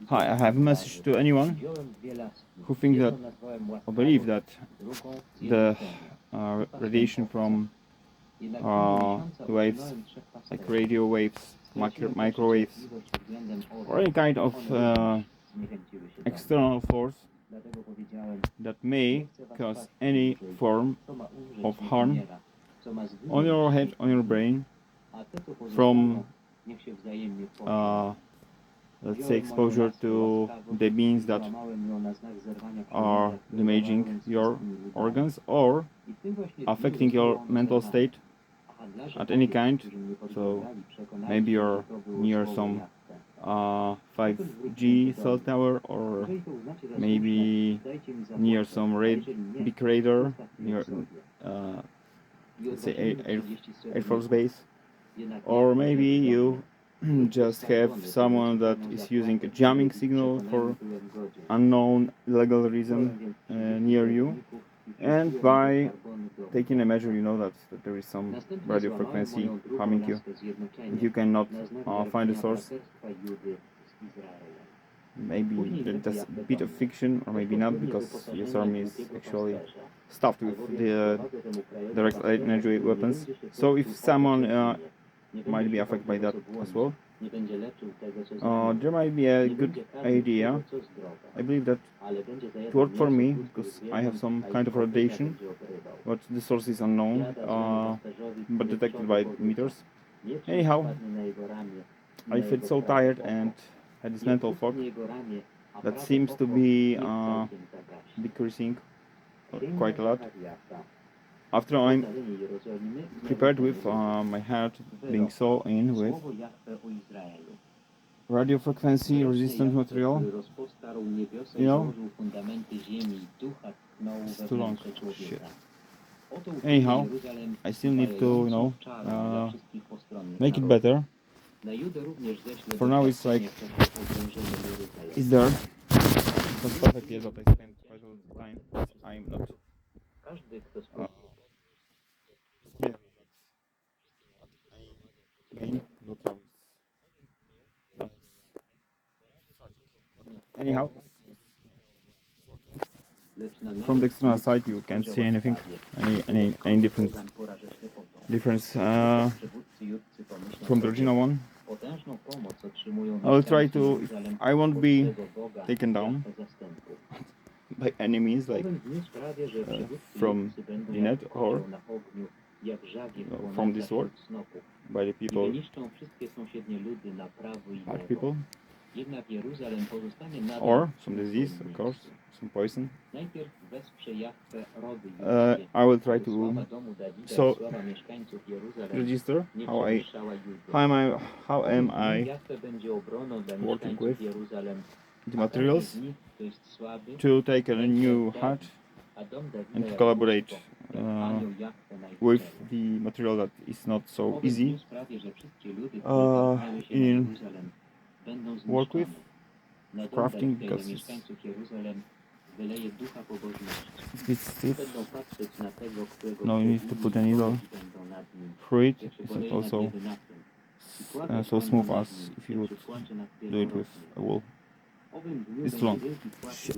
Hi, I have a message to anyone who think that or believe that the radiation from waves, like radio waves, microwaves, or any kind of external force that may cause any form of harm on your head, on your brain, from let's say exposure to the beings that are damaging your organs or affecting your mental state at any kind. So maybe you're near some 5G cell tower, or maybe near some big radar near let's say Air Force Base, or maybe you just have someone that is using a jamming signal for unknown illegal reason near you, and by taking a measure you know that there is some radio frequency harming you, and you cannot find the source. Maybe that's a bit of fiction, or maybe not, because US Army is actually stuffed with the direct energy weapons. So if someone might be affected by that as well, there might be a good idea. I believe that it worked for me because I have some kind of radiation, but the source is unknown, but detected by meters. Anyhow, I felt so tired and had this mental fog that seems to be decreasing quite a lot. After I'm prepared with my head being sewn in with radio frequency resistant material, you know, it's too long. Shit. Anyhow, I still need to, you know, make it better. For now it's like, it's there. It's perfect, yes, but I spent quite a lot of time. I'm not. Anyhow, from the external side you can't see anything, any difference from the original one. I will try to, I won't be taken down by any means, like from the net or from this world, by the people, bad people, or some disease, of course, some poison. I will try to register how am I working with the materials to take a new heart and to collaborate with the material that is not so easy in work with, crafting, because it's a bit stiff. No, you need to put a needle through it. It's not also so smooth as if you would do it with a wool. It's too long. Shit.